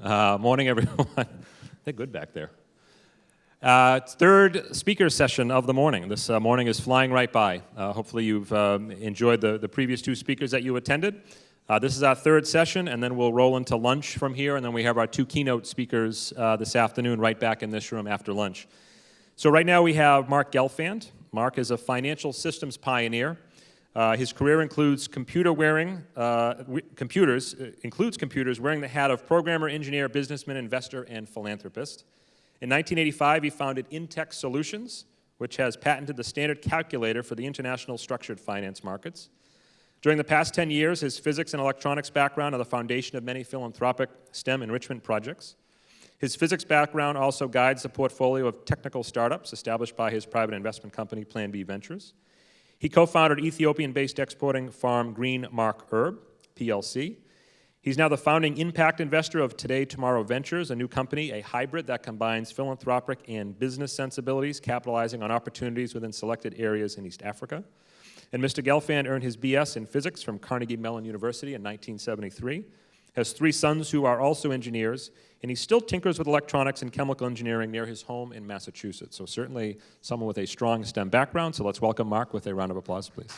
Morning, everyone. They're good back there. Third speaker session of the morning. This morning is flying right by. Hopefully you've enjoyed the previous two speakers that you attended. This is our third session, and then we'll roll into lunch from here, and then we have our two keynote speakers this afternoon right back in this room after lunch. So right now we have Mark Gelfand. Mark is a financial systems pioneer. His career includes computers wearing the hat of programmer, engineer, businessman, investor, and philanthropist. In 1985, he founded Intex Solutions, which has patented the standard calculator for the international structured finance markets. During the past 10 years, his physics and electronics background are the foundation of many philanthropic STEM enrichment projects. His physics background also guides the portfolio of technical startups established by his private investment company, Plan B Ventures. He co-founded Ethiopian-based exporting farm Green Mark Herb, PLC. He's now the founding impact investor of Today Tomorrow Ventures, a new company, a hybrid that combines philanthropic and business sensibilities, capitalizing on opportunities within selected areas in East Africa. And Mr. Gelfand earned his BS in physics from Carnegie Mellon University in 1973, has three sons who are also engineers, and he still tinkers with electronics and chemical engineering near his home in Massachusetts. So certainly someone with a strong STEM background. So let's welcome Mark with a round of applause, please.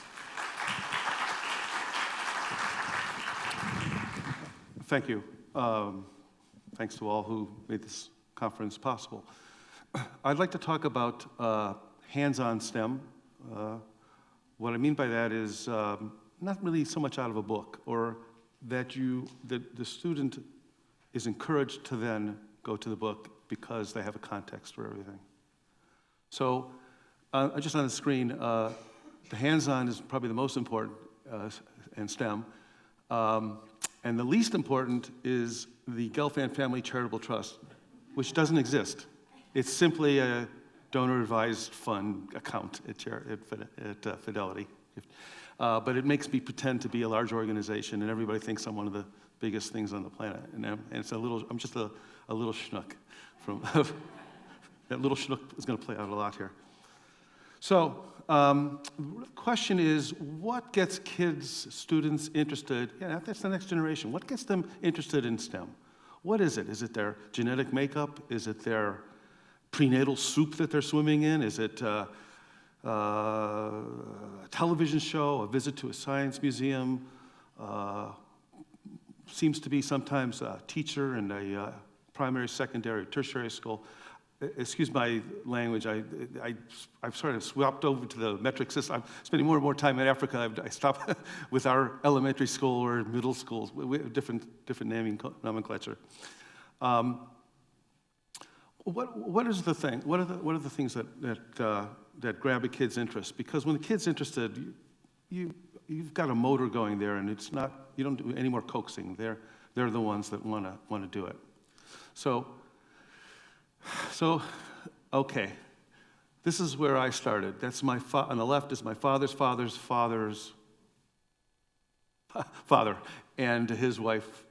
Thank you. Thanks to all who made this conference possible. I'd like to talk about hands-on STEM. What I mean by that is not really so much out of a book, or that the student is encouraged to then go to the book because they have a context for everything. So just on the screen, the hands-on is probably the most important in STEM. And the least important is the Gelfand Family Charitable Trust, which doesn't exist. It's simply a donor-advised fund account at Fidelity. But it makes me pretend to be a large organization, and everybody thinks I'm one of the biggest things on the planet. And it's I'm just a little schnook. That little schnook is going to play out a lot here. So the question is, what gets kids, students interested? Yeah, that's the next generation. What gets them interested in STEM? What is it? Is it their genetic makeup? Is it their prenatal soup that they're swimming in? Is it a television show, a visit to a science museum? Seems to be sometimes a teacher in a primary, secondary, tertiary school. Excuse my language, I've sort of swapped over to the metric system. I'm spending more and more time in Africa. I stopped with our elementary school or middle schools. We have different naming nomenclature. What is the thing? What are the things that grab a kid's interest? Because when the kid's interested, you've got a motor going there, and it's not. You don't do any more coaxing. They're the ones that want to do it. So okay. This is where I started. That's on the left is my father's father's father's father and his wife,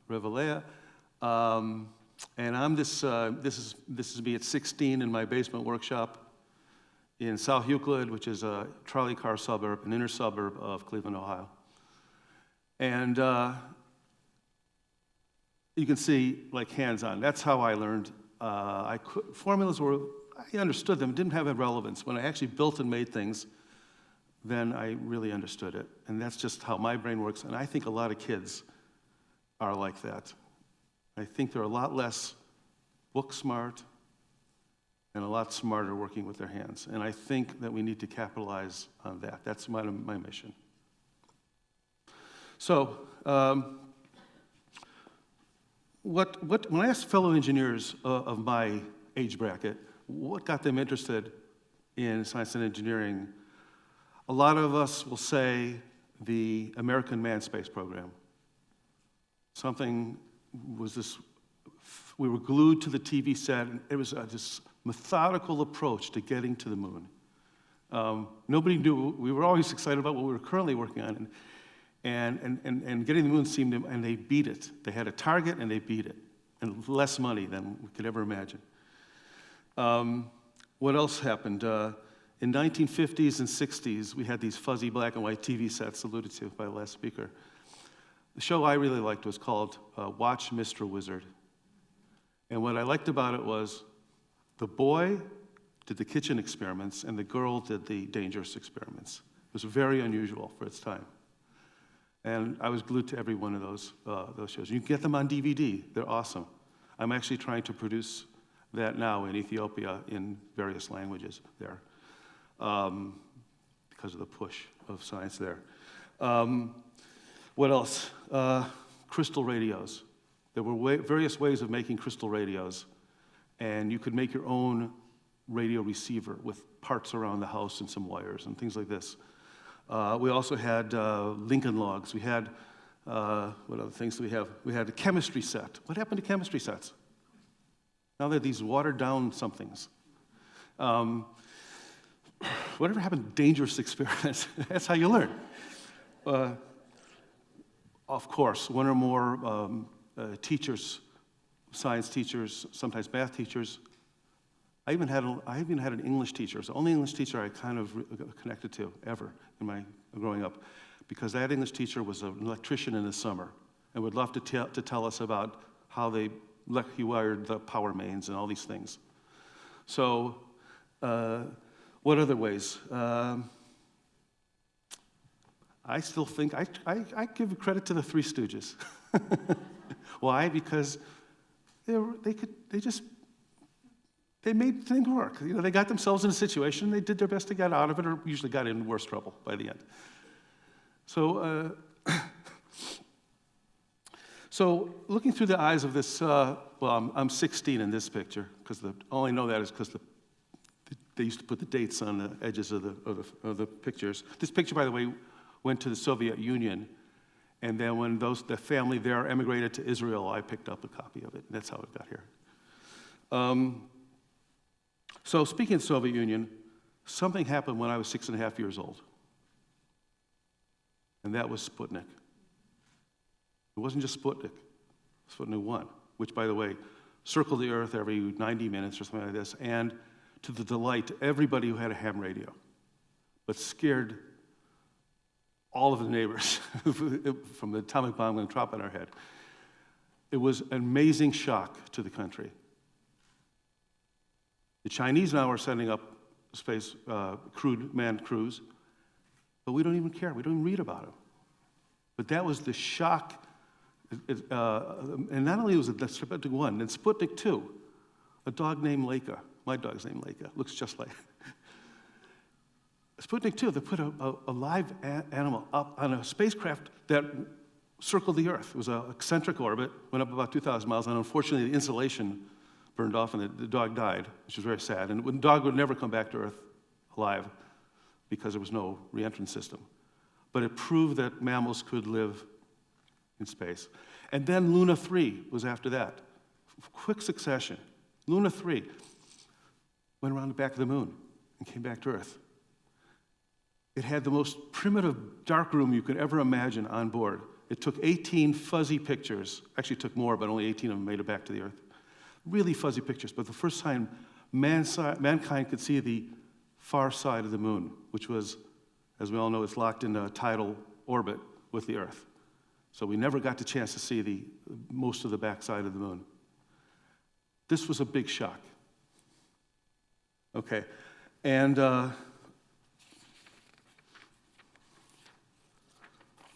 Revelea. And I'm this is me at 16 in my basement workshop in South Euclid, which is a trolley car suburb, an inner suburb of Cleveland, Ohio. And you can see, like, hands-on. That's how I learned. Formulas I understood them, didn't have a relevance. When I actually built and made things, then I really understood it. And that's just how my brain works. And I think a lot of kids are like that. I think they're a lot less book smart and a lot smarter working with their hands. And I think that we need to capitalize on that. That's my mission. So, when I asked fellow engineers of my age bracket what got them interested in science and engineering, a lot of us will say the American Manned Space Program. We were glued to the TV set, and it was this methodical approach to getting to the moon. Nobody knew. We were always excited about what we were currently working on, and getting to the moon seemed to, and they beat it. They had a target, and they beat it, and less money than we could ever imagine. What else happened? In 1950s and 60s, we had these fuzzy black and white TV sets alluded to by the last speaker. The show I really liked was called Watch Mr. Wizard. And what I liked about it was the boy did the kitchen experiments and the girl did the dangerous experiments. It was very unusual for its time. And I was glued to every one of those shows. You can get them on DVD. They're awesome. I'm actually trying to produce that now in Ethiopia in various languages there because of the push of science there. What else? Crystal radios. There were various ways of making crystal radios, and you could make your own radio receiver with parts around the house and some wires and things like this. We also had Lincoln logs. We had, what other things do we have? We had a chemistry set. What happened to chemistry sets? Now they're these watered-down somethings. Whatever happened to dangerous experiments? That's how you learn. Of course, one or more teachers, science teachers, sometimes math teachers. I even had an English teacher. It was the only English teacher I kind of connected to ever in my growing up, because that English teacher was an electrician in the summer and would love to tell us about how he wired the power mains and all these things. So, what other ways? I still think I give credit to the Three Stooges. Why? Because they made things work. You know, they got themselves in a situation, they did their best to get out of it, or usually got in worse trouble by the end. So, so looking through the eyes of this, well, I'm 16 in this picture, because all I know that is because they used to put the dates on the edges of the pictures. This picture, by the way, went to the Soviet Union, and then when the family there emigrated to Israel, I picked up a copy of it. That's how it got here. So speaking of the Soviet Union, something happened when I was 6.5 years old, and that was Sputnik. It wasn't just Sputnik, Sputnik 1, which, by the way, circled the Earth every 90 minutes or something like this, and to the delight of everybody who had a ham radio, but scared all of the neighbors from the atomic bomb going to drop on our head. It was an amazing shock to the country. The Chinese now are sending up space manned crews, but we don't even care. We don't even read about them. But that was the shock. And not only was it the Sputnik 1, then Sputnik 2, a dog named Leica. My dog's named Leica. Looks just like Sputnik 2, they put a live animal up on a spacecraft that circled the Earth. It was an eccentric orbit, went up about 2,000 miles, and unfortunately the insulation burned off and the dog died, which was very sad. And the dog would never come back to Earth alive because there was no re-entrance system. But it proved that mammals could live in space. And then Luna 3 was after that. Quick succession. Luna 3 went around the back of the moon and came back to Earth. It had the most primitive darkroom you could ever imagine on board. It took 18 fuzzy pictures. Actually, it took more, but only 18 of them made it back to the Earth. Really fuzzy pictures, but the first time mankind could see the far side of the moon, which was, as we all know, it's locked in a tidal orbit with the Earth. So we never got the chance to see most of the backside of the moon. This was a big shock. Okay, and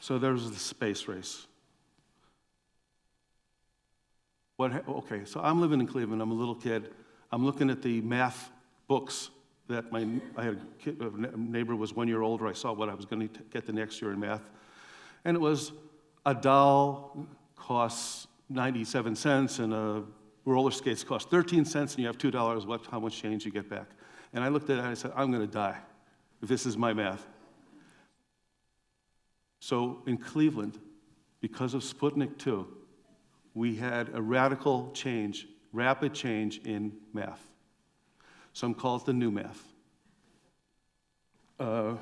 so there was the space race. Okay, so I'm living in Cleveland. I'm a little kid. I'm looking at the math books that I had a neighbor was 1 year older. I saw what I was going to get the next year in math. And it was a doll costs 97 cents and a roller skates cost 13 cents and you have $2. How much change you get back? And I looked at it and I said, I'm going to die if this is my math. So in Cleveland, because of Sputnik 2, we had a radical change, rapid change in math. Some call it the new math. I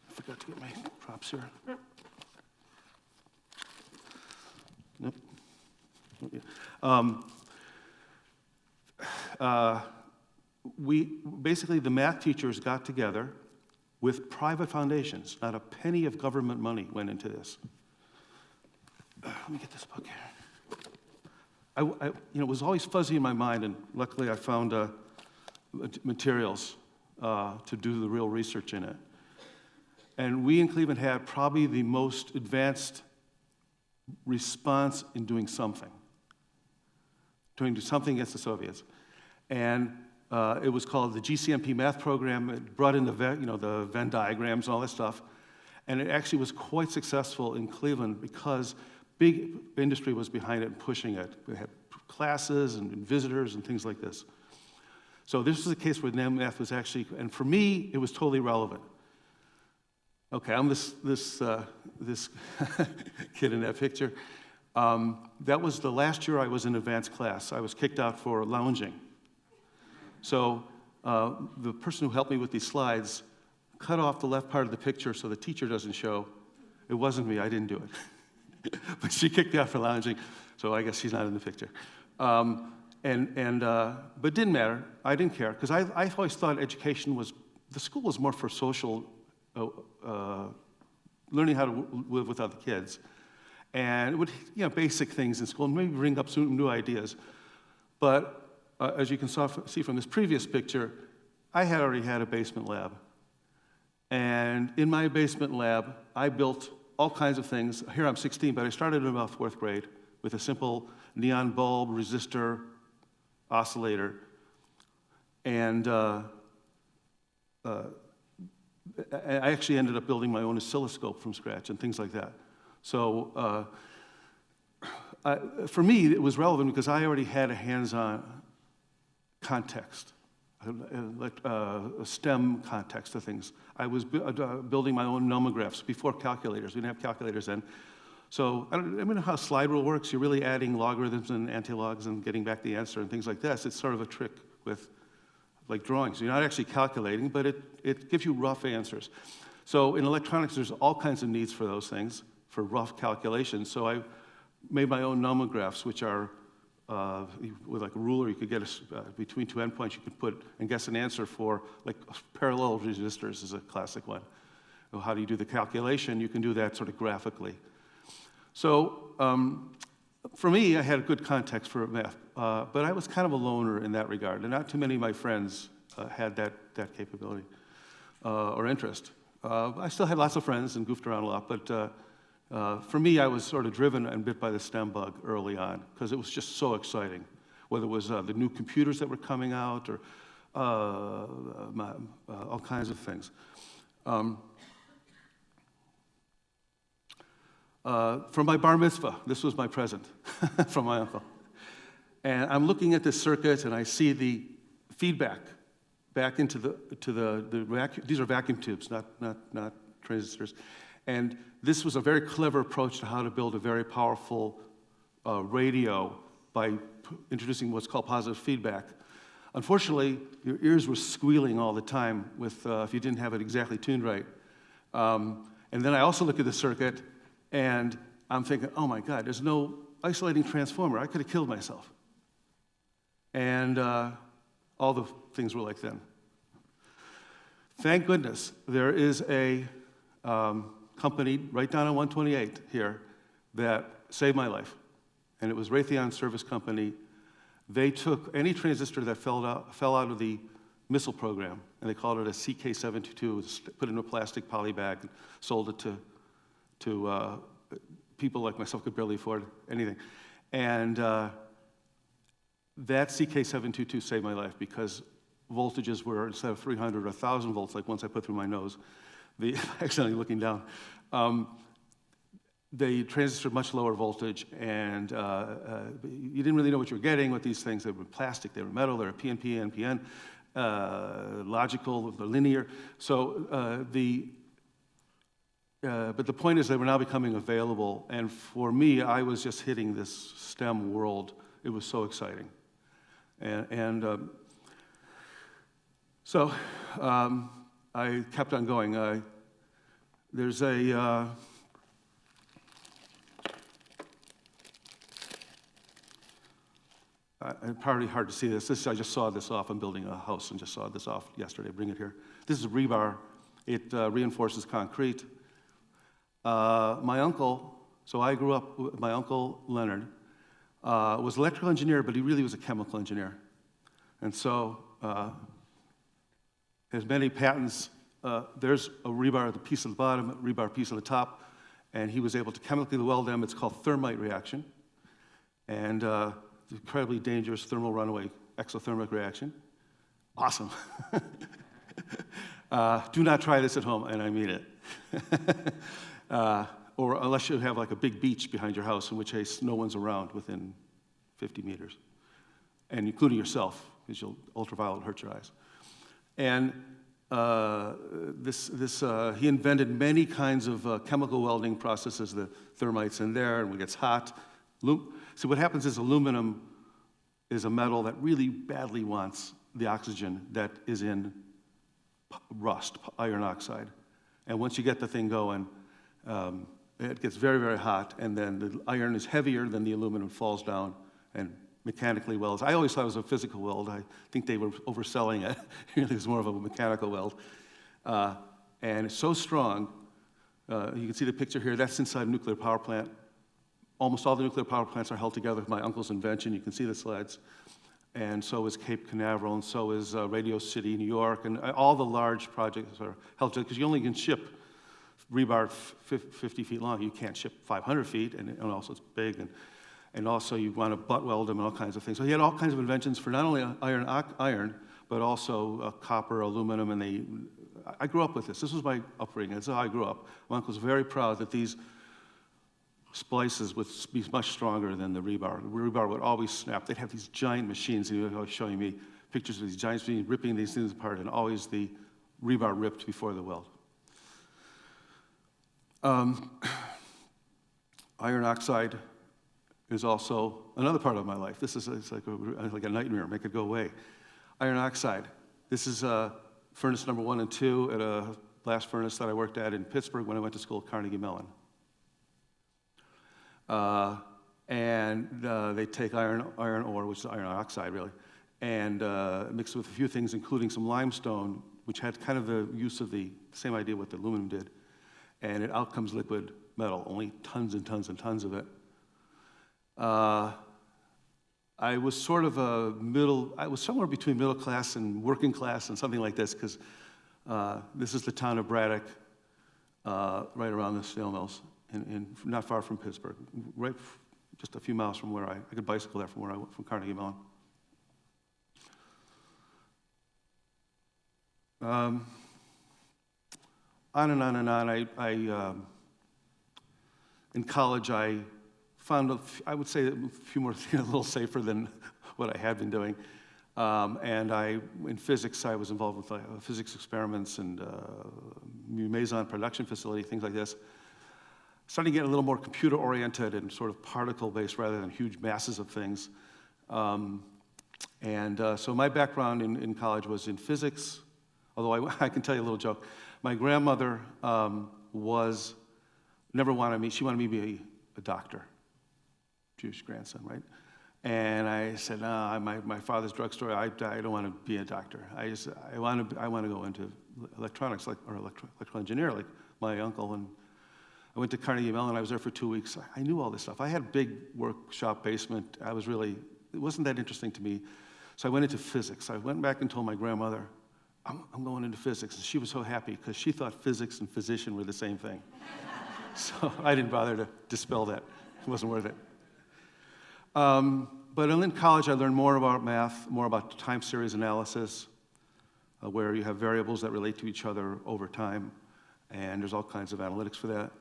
forgot to get my props here. Nope. Basically, the math teachers got together with private foundations. Not a penny of government money went into this. let me get this book here. It was always fuzzy in my mind, and luckily I found materials to do the real research in it. And we in Cleveland had probably the most advanced response in doing something against the Soviets. And it was called the GCMP math program. It brought in the Venn diagrams and all that stuff. And it actually was quite successful in Cleveland because big industry was behind it and pushing it. We had classes and visitors and things like this. So this was a case where math was actually, and for me, it was totally relevant. Okay, I'm this kid in that picture. That was the last year I was in advanced class. I was kicked out for lounging. So the person who helped me with these slides cut off the left part of the picture so the teacher doesn't show. It wasn't me, I didn't do it. But she kicked me out for lounging, so I guess she's not in the picture. But it didn't matter, I didn't care, because I always thought education the school was more for social, learning how to live with other kids. And it would, basic things in school, maybe bring up some new ideas. But as you can see from this previous picture, I had already had a basement lab. And in my basement lab, I built all kinds of things. Here I'm 16, but I started in about 4th grade with a simple neon bulb, resistor, oscillator. And I actually ended up building my own oscilloscope from scratch and things like that. So for me, it was relevant because I already had a hands-on context, a STEM context to things. I was building my own nomographs before calculators. We didn't have calculators then. So I don't know how slide rule works. You're really adding logarithms and antilogs and getting back the answer and things like this. It's sort of a trick with like drawings. You're not actually calculating, but it gives you rough answers. So in electronics, there's all kinds of needs for those things, for rough calculations. So I made my own nomographs, which are with like a ruler, you could get between 2 endpoints, you could put and guess an answer for, like parallel resistors is a classic one. Well, how do you do the calculation? You can do that sort of graphically. So for me, I had a good context for math, but I was kind of a loner in that regard, and not too many of my friends had that capability or interest. I still had lots of friends and goofed around a lot, but for me, I was sort of driven and bit by the STEM bug early on because it was just so exciting, whether it was the new computers that were coming out or all kinds of things. For my bar mitzvah, this was my present from my uncle. And I'm looking at this circuit and I see the feedback back into the vacuum. These are vacuum tubes, not transistors. And this was a very clever approach to how to build a very powerful radio by introducing what's called positive feedback. Unfortunately, your ears were squealing all the time if you didn't have it exactly tuned right. And then I also look at the circuit, and I'm thinking, oh my God, there's no isolating transformer. I could have killed myself. And all the things were like then. Thank goodness there is a company right down on 128 here that saved my life. And it was Raytheon Service Company. They took any transistor that fell out of the missile program, and they called it a CK722. It was put in a plastic poly bag and sold it to people like myself could barely afford anything. And that CK722 saved my life because voltages were, instead of 300 or 1,000 volts, like once I put through my nose, accidentally looking down, they transistored much lower voltage, and you didn't really know what you were getting with these things. They were plastic, they were metal, they were PNP, NPN, logical, linear. So but the point is they were now becoming available, and for me, I was just hitting this STEM world. It was so exciting. So I kept on going. There's a probably hard to see this. I just saw this off. I'm building a house and just saw this off yesterday. Bring it here. This is rebar. It reinforces concrete. My uncle So I grew up with my uncle Leonard, was an electrical engineer, but he really was a chemical engineer. And so, has many patents. There's a rebar, the piece at the bottom, a rebar piece at the top, and he was able to chemically weld them. It's called thermite reaction, and it's incredibly dangerous thermal runaway exothermic reaction. Awesome. Do not try this at home, and I mean it. Or unless you have like a big beach behind your house, in which case no one's around within 50 meters, and including yourself, because ultraviolet hurt your eyes. And he invented many kinds of chemical welding processes. The thermite's in there, and when it gets hot. So what happens is aluminum is a metal that really badly wants the oxygen that is in rust, iron oxide. And once you get the thing going, it gets very, very hot, and then the iron is heavier than the aluminum, falls down and mechanically welds. I always thought it was a physical weld. I think they were overselling it. It was more of a mechanical weld. And it's so strong, you can see the picture here, that's inside a nuclear power plant. Almost all the nuclear power plants are held together with my uncle's invention. You can see the slides. And so is Cape Canaveral, and so is Radio City, New York, and all the large projects are held together, because you only can ship rebar 50 feet long. You can't ship 500 feet, and also it's big, and also you want to butt weld them and all kinds of things. So he had all kinds of inventions for not only iron, but also copper, aluminum, and I grew up with this. This was my upbringing. That's how I grew up. My uncle was very proud that these splices would be much stronger than the rebar. The rebar would always snap. They'd have these giant machines, and he was always showing me pictures of these giant machines ripping these things apart, and always the rebar ripped before the weld. Iron oxide is also another part of my life. This is it's like a nightmare, make it go away. Iron oxide. This is furnace number 1 and 2 at a blast furnace that I worked at in Pittsburgh when I went to school at Carnegie Mellon. They take iron ore, which is iron oxide really, and mix it with a few things, including some limestone, which had kind of the use of the same idea what the aluminum did. And out comes liquid metal, only tons and tons and tons of it. I was sort of I was somewhere between middle class and working class and something like this, because this is the town of Braddock, right around the steel mills, and not far from Pittsburgh, right just a few miles from where I could bicycle there from Carnegie Mellon. On and on and on. In college, I found, I would say, a few more things a little safer than what I had been doing. In physics, I was involved with physics experiments and Maison production facility, things like this. Starting to get a little more computer-oriented and sort of particle-based rather than huge masses of things. So my background in college was in physics, although I can tell you a little joke. My grandmother never wanted me, she wanted me to be a doctor, Jewish grandson, right? And I said, no, my father's drugstore, I don't want to be a doctor. I want to go into electronics, or electrical engineer, like my uncle. And I went to Carnegie Mellon. I was there for 2 weeks. I knew all this stuff. I had a big workshop basement. It wasn't that interesting to me. So I went into physics. I went back and told my grandmother, I'm going into physics. And she was so happy because she thought physics and physician were the same thing. So I didn't bother to dispel that. It wasn't worth it. But in college, I learned more about math, more about time series analysis, where you have variables that relate to each other over time, and there's all kinds of analytics for that.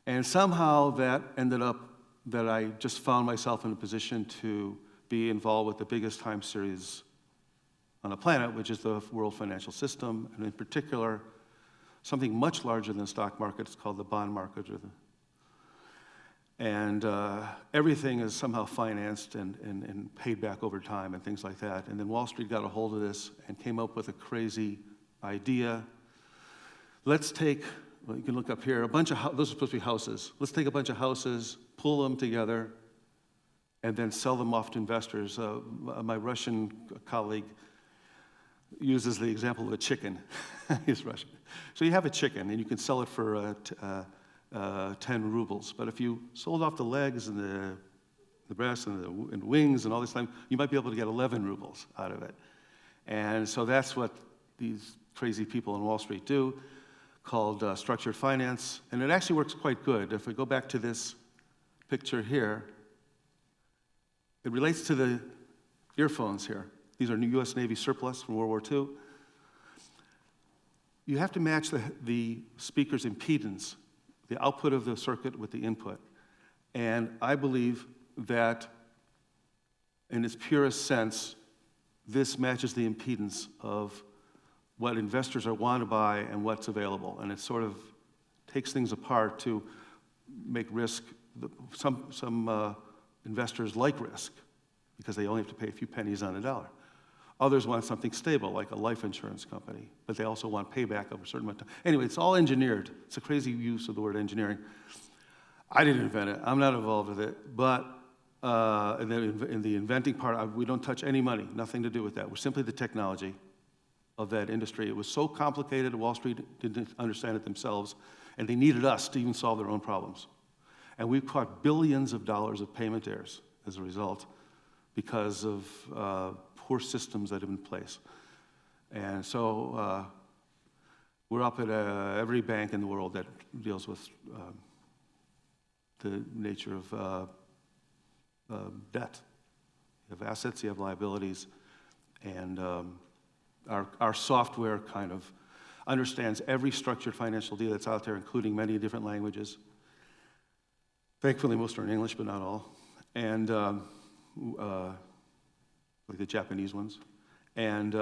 And somehow that ended up that I just found myself in a position to be involved with the biggest time series on the planet, which is the world financial system, and in particular, something much larger than the stock market. It's called the bond market. Everything is somehow financed and paid back over time and things like that. And then Wall Street got a hold of this and came up with a crazy idea. Let's take, you can look up here, those are supposed to be houses. Let's take a bunch of houses, pull them together, and then sell them off to investors. My Russian colleague uses the example of a chicken. He's Russian. So you have a chicken, and you can sell it for 10 rubles. But if you sold off the legs and the breasts and the wings and all this time, you might be able to get 11 rubles out of it. And so that's what these crazy people on Wall Street do, called structured finance. And it actually works quite good. If we go back to this picture here, it relates to the earphones here. These are new US Navy surplus from World War II. You have to match the speaker's impedance, the output of the circuit with the input. And I believe that in its purest sense, this matches the impedance of what investors want to buy and what's available. And it sort of takes things apart to make risk. Some investors like risk because they only have to pay a few pennies on a dollar. Others want something stable, like a life insurance company, but they also want payback over a certain amount of time. Anyway, it's all engineered. It's a crazy use of the word engineering. I didn't invent it. I'm not involved with it. But in the inventing part, we don't touch any money, nothing to do with that. We're simply the technology of that industry. It was so complicated, Wall Street didn't understand it themselves, and they needed us to even solve their own problems. And we've caught billions of dollars of payment errors as a result because of poor systems that have been in place. And so we're up at every bank in the world that deals with the nature of debt. You have assets, you have liabilities, and our software kind of understands every structured financial deal that's out there, including many different languages. Thankfully, most are in English, but not all. And like the Japanese ones. And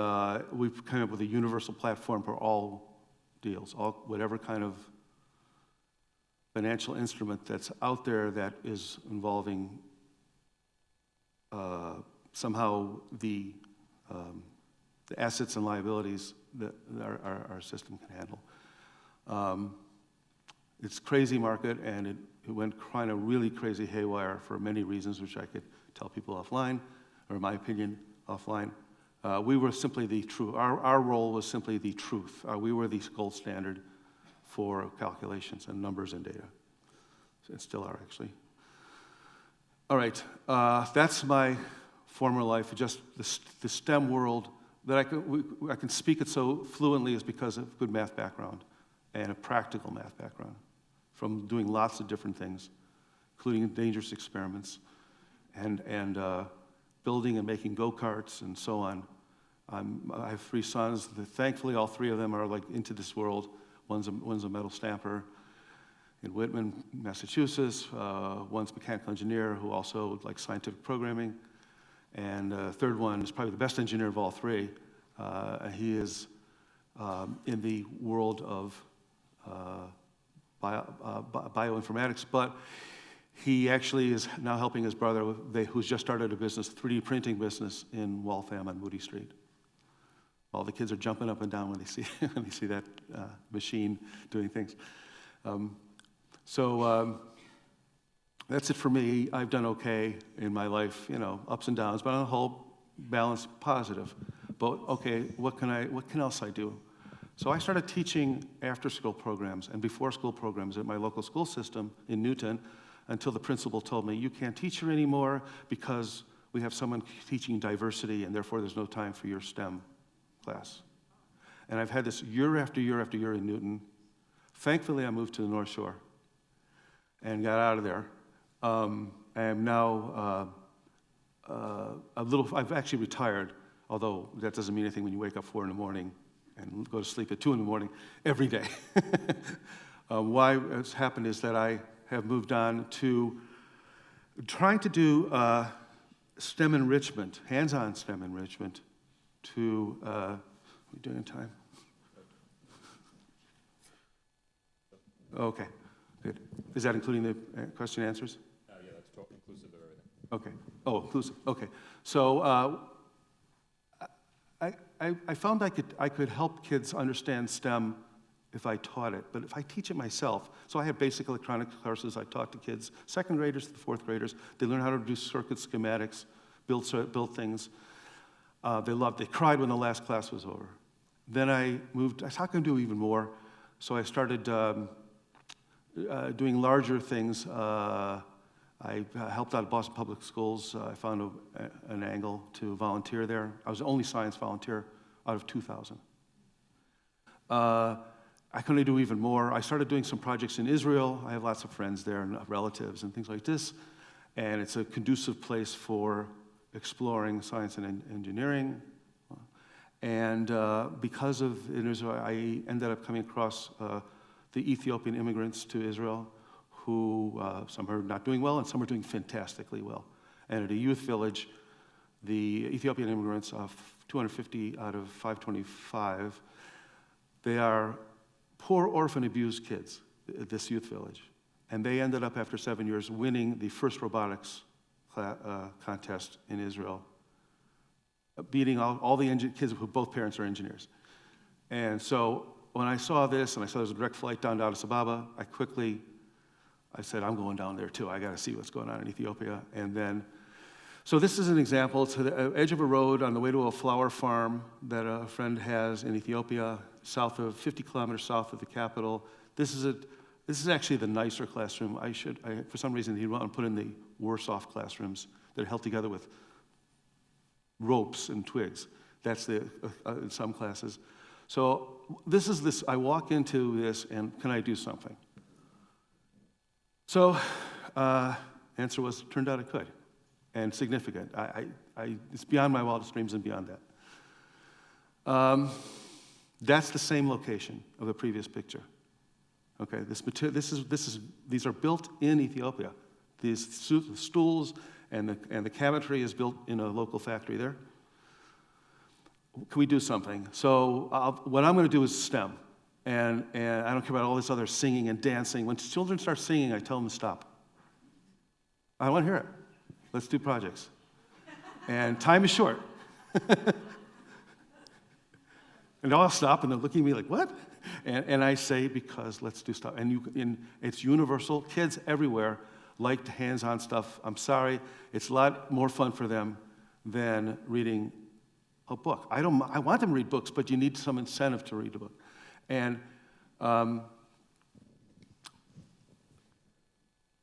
we've come up with a universal platform for all deals, whatever kind of financial instrument that's out there that is involving somehow the assets and liabilities that our system can handle. It's a crazy market, and it went kind of really crazy haywire for many reasons, which I could tell people offline, or in my opinion, offline. We were simply the truth. Our role was simply the truth. We were the gold standard for calculations and numbers and data. It still are, actually. All right, that's my former life, just the STEM world. That I can speak it so fluently is because of good math background and a practical math background from doing lots of different things, including dangerous experiments and building and making go-karts and so on. I have 3 sons. Thankfully, all 3 of them are like into this world. One's a metal stamper in Whitman, Massachusetts. One's a mechanical engineer who also likes scientific programming. And the third one is probably the best engineer of all 3. He is in the world of bioinformatics, but he actually is now helping his brother, who's just started a business, 3D printing business in Waltham on Moody Street. All the kids are jumping up and down when they see that machine doing things. That's it for me. I've done okay in my life, ups and downs, but on the whole, balanced, positive. But okay, what can else I do? So I started teaching after-school programs and before-school programs at my local school system in Newton until the principal told me, you can't teach here anymore because we have someone teaching diversity and therefore there's no time for your STEM class. And I've had this year after year after year in Newton. Thankfully, I moved to the North Shore and got out of there. I am now I've actually retired, although that doesn't mean anything when you wake up 4 in the morning and go to sleep at 2 in the morning every day. Why it's happened is that I have moved on to trying to do STEM enrichment, hands-on STEM enrichment to, are we doing in time? Okay, good. Is that including the question and answers? Yeah, that's inclusive of everything. Okay. Oh, inclusive. Okay. So I found I could help kids understand STEM if I taught it, but if I teach it myself, so I have basic electronics courses I taught to kids, 2nd graders to 4th graders. They learn how to do circuit schematics, build things. They cried when the last class was over. Then I moved, I thought I could do even more, so I started doing larger things. I helped out at Boston Public Schools. I found an angle to volunteer there. I was the only science volunteer out of 2,000. I couldn't do even more. I started doing some projects in Israel. I have lots of friends there and relatives and things like this. And it's a conducive place for exploring science and engineering. And because of in Israel, I ended up coming across the Ethiopian immigrants to Israel, who some are not doing well and some are doing fantastically well. And at a youth village, the Ethiopian immigrants, 250 out of 525, they are poor orphan abused kids at this youth village. And they ended up, after 7 years, winning the first robotics contest in Israel, beating all the kids who both parents are engineers. And so when I saw this, and I saw there was a direct flight down to Addis Ababa, I said, I'm going down there too. I got to see what's going on in Ethiopia. And then, so this is an example. It's the edge of a road on the way to a flower farm that a friend has in Ethiopia, 50 kilometers south of the capital. This is actually the nicer classroom. For some reason, he'd want to put in the worse off classrooms that are held together with ropes and twigs. That's in some classes. So I walk into this, and can I do something? So, answer was, turned out it could, and significant. It's beyond my wildest dreams and beyond that. That's the same location of the previous picture. Okay, these are built in Ethiopia. These stools and the cabinetry is built in a local factory there. Can we do something? So what I'm going to do is STEM. And I don't care about all this other singing and dancing. When children start singing, I tell them to stop. I want to hear it. Let's do projects. And time is short. And they'll all stop, and they're looking at me like, what? And I say, because let's do stuff. And it's universal. Kids everywhere like hands-on stuff. I'm sorry. It's a lot more fun for them than reading a book. I want them to read books, but you need some incentive to read a book. And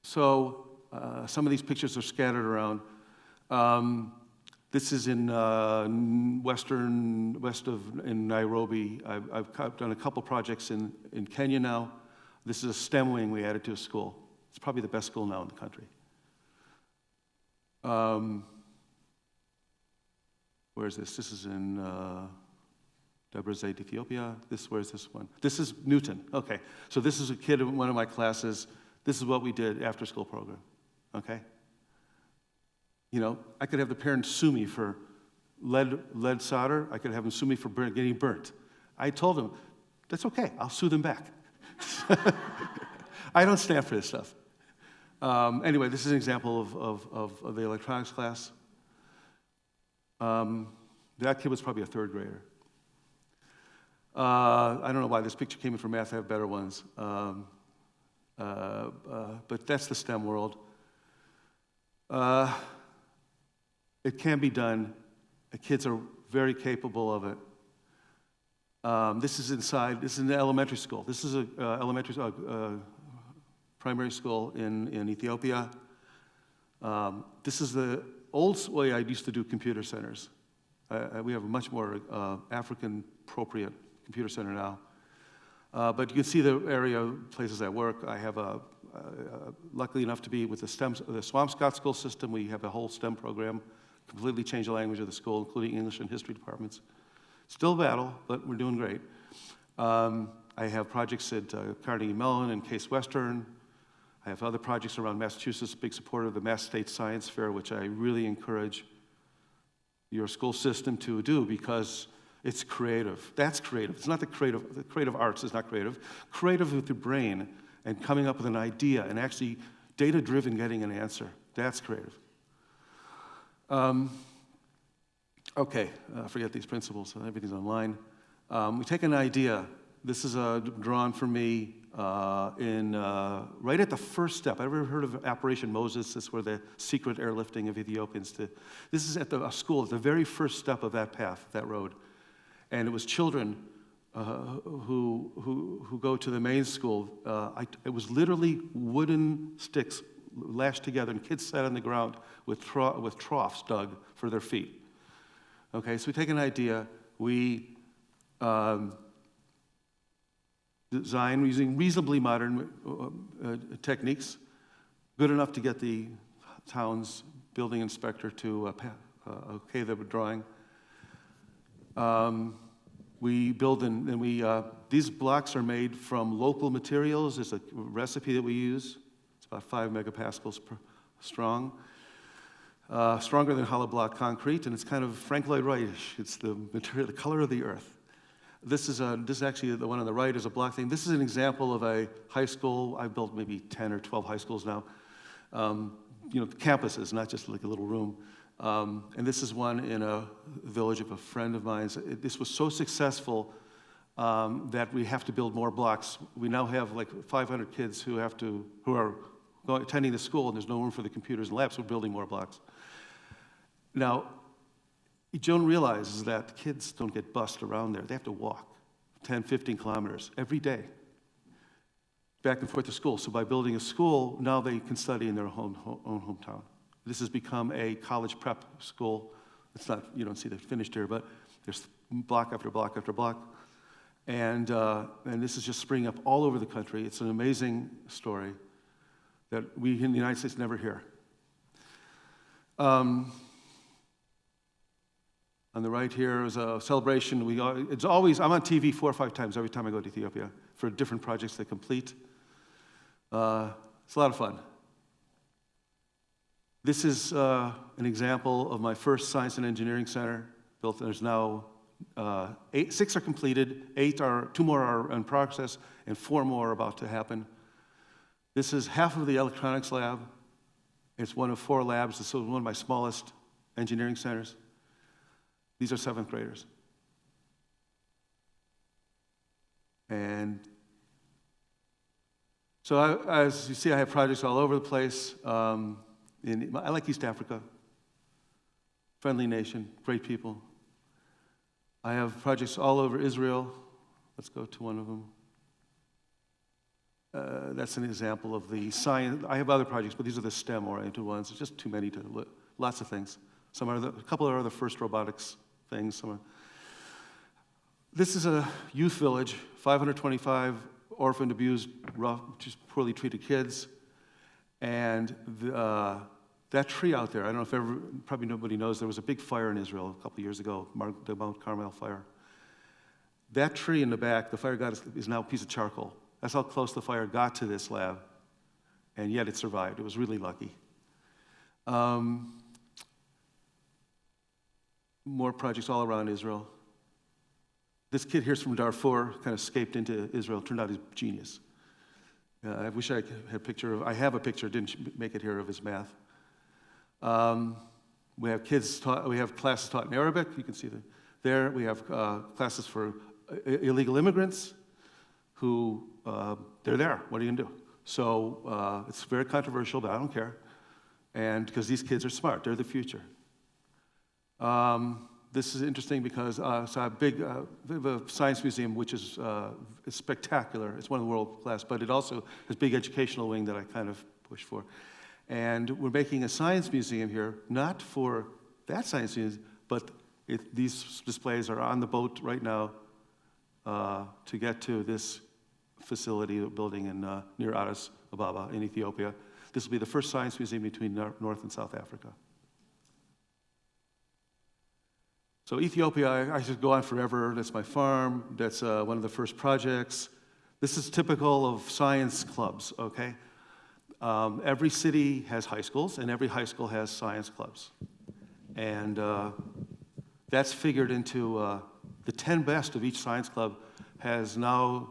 so some of these pictures are scattered around. This is in west in Nairobi. I've done a couple projects in Kenya now. This is a STEM wing we added to a school. It's probably the best school now in the country. Where is this? This is in Debrecen, Ethiopia. Where's this one? This is Newton. Okay. So this is a kid in one of my classes. This is what we did after school program. Okay? You know, I could have the parents sue me for lead solder. I could have them sue me for getting burnt. I told them, that's okay. I'll sue them back. I don't stand for this stuff. Anyway, this is an example of the electronics class. That kid was probably a third grader. I don't know why this picture came in for math. I have better ones. But that's the STEM world. It can be done. The kids are very capable of it. This is in the elementary school. This is a primary school in Ethiopia. This is the old way I used to do computer centers. We have a much more African-appropriate computer center now. But you can see the area of places I work. I have luckily enough to be with the Swampscott school system. We have a whole STEM program, completely changed the language of the school, including English and history departments. Still a battle, but we're doing great. I have projects at Carnegie Mellon and Case Western. I have other projects around Massachusetts, big supporter of the Mass State Science Fair, which I really encourage your school system to do because it's creative. That's creative. It's not the creative arts is not creative. Creative with your brain and coming up with an idea and actually data-driven getting an answer. That's creative. Okay, forget these principles. Everything's online. We take an idea. This is drawn for me right at the first step. Ever heard of Operation Moses? This is where the secret airlifting of Ethiopians to. This is at a school, at the very first step of that path, that road. And it was children who go to the main school, it was literally wooden sticks lashed together, and kids sat on the ground with troughs dug for their feet. Okay, so we take an idea, we design using reasonably modern techniques, good enough to get the town's building inspector to okay the drawing. We build these blocks are made from local materials. There's a recipe that we use. It's about 5 megapascals strong. Stronger than hollow block concrete, and it's kind of Frank Lloyd Wright-ish. It's the material, the color of the earth. This is actually the one on the right is a block thing. This is an example of a high school. I've built maybe 10 or 12 high schools now. Campuses, not just like a little room. And this is one in a village of a friend of mine. This was so successful that we have to build more blocks. We now have like 500 kids who are attending the school, and there's no room for the computers and labs, so we're building more blocks. Now, Joan realizes that kids don't get bused around there. They have to walk 10, 15 kilometers every day back and forth to school. So by building a school, now they can study in their own hometown. This has become a college prep school. It's not, you don't see that finished here, but there's block after block after block. And this is just springing up all over the country. It's an amazing story that we in the United States never hear. On the right here is a celebration. I'm on TV 4 or 5 times every time I go to Ethiopia for different projects they complete. It's a lot of fun. This is an example of my first science and engineering center built. There's now 6 are completed, 2 more are in process, and 4 more are about to happen. This is half of the electronics lab. It's one of 4 labs. This is one of my smallest engineering centers. These are 7th graders. And so as you see, I have projects all over the place. I like East Africa. Friendly nation, great people. I have projects all over Israel. Let's go to one of them. That's an example of the science. I have other projects, but these are the STEM-oriented ones. There's just too many to look. Lots of things. A couple are the first robotics things. This is a youth village, 525 orphaned, abused, just poorly treated kids. And that tree out there, I don't know if probably nobody knows, there was a big fire in Israel a couple years ago, the Mount Carmel fire. That tree in the back, the fire is now a piece of charcoal. That's how close the fire got to this lab, and yet it survived. It was really lucky. More projects all around Israel. This kid here's from Darfur, kind of escaped into Israel, turned out he's a genius. I wish I had a picture I have a picture, didn't make it here, of his math. We have classes taught in Arabic, you can see there. We have classes for illegal immigrants who, they're there, what are you gonna do? So it's very controversial, but I don't care. And because these kids are smart, they're the future. This is interesting because we have a science museum which is spectacular. It's one of the world class, but it also has a big educational wing that I kind of push for. And we're making a science museum here, not for that science museum, but these displays are on the boat right now to get to this facility building in near Addis Ababa in Ethiopia. This will be the first science museum between North and South Africa. So Ethiopia, I should go on forever. That's my farm. That's one of the first projects. This is typical of science clubs, okay? Every city has high schools, and every high school has science clubs. And that's figured into the 10 best of each science club has now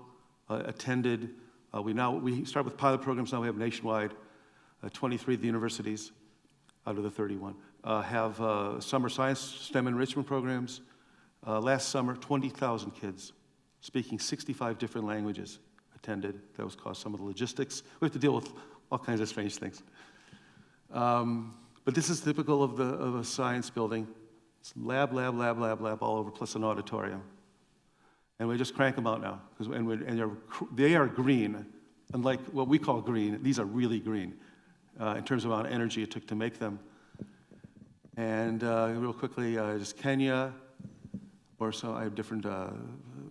attended. We start with pilot programs, now we have nationwide. 23 of the universities out of the 31 have summer science STEM enrichment programs. Last summer, 20,000 kids speaking 65 different languages attended. That was caused some of the logistics. We have to deal with all kinds of strange things. But this is typical of a science building. It's lab all over, plus an auditorium. And we just crank them out now, they are green. Unlike what we call green, these are really green in terms of the amount of energy it took to make them. And real quickly, just Kenya, or so I have different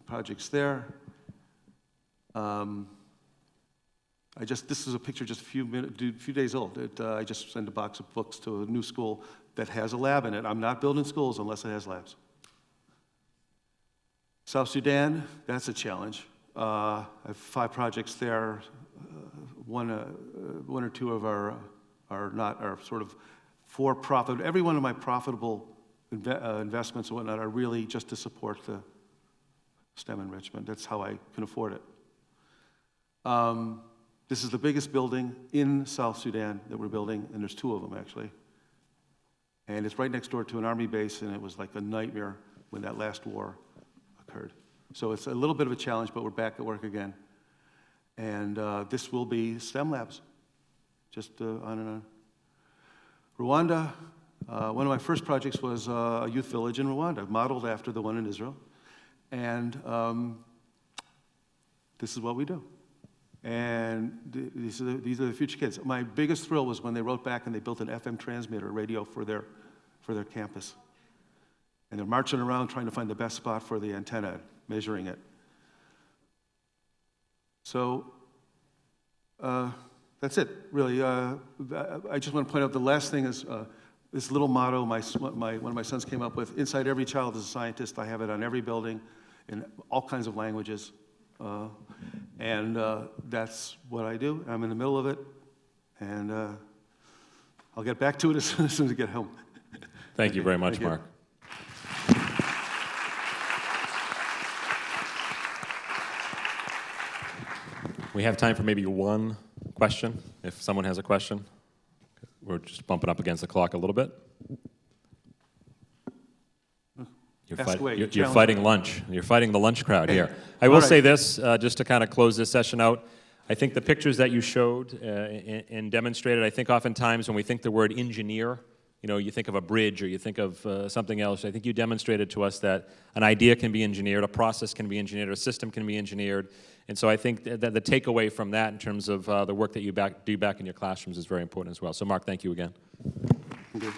projects there. This is a picture just a few days old. I just sent a box of books to a new school that has a lab in it. I'm not building schools unless it has labs. South Sudan, that's a challenge. I have 5 projects there. One or two of our are sort of for profit. Every one of my profitable investments and whatnot are really just to support the STEM enrichment. That's how I can afford it. This is the biggest building in South Sudan that we're building, and there's 2 of them actually. And it's right next door to an army base, and it was like a nightmare when that last war occurred. So it's a little bit of a challenge, but we're back at work again. And this will be STEM labs, just on and on. Rwanda, one of my first projects was a youth village in Rwanda, modeled after the one in Israel. And this is what we do. And these are the future kids. My biggest thrill was when they wrote back and they built an FM transmitter radio for their campus. And they're marching around trying to find the best spot for the antenna, measuring it. So that's it, really. I just want to point out the last thing is this little motto one of my sons came up with: inside every child is a scientist. I have it on every building in all kinds of languages. And that's what I do. I'm in the middle of it, and I'll get back to it as soon as I get home. Thank you very much, Mark. We have time for maybe one question, if someone has a question. We're just bumping up against the clock a little bit. You're fighting lunch. You're fighting the lunch crowd here. I will say this, just to kind of close this session out. I think the pictures that you showed and demonstrated, I think oftentimes when we think the word engineer, you think of a bridge or you think of something else. I think you demonstrated to us that an idea can be engineered, a process can be engineered, a system can be engineered. And so I think that the takeaway from that in terms of the work that you do back in your classrooms is very important as well. So Mark, thank you again. Thank you.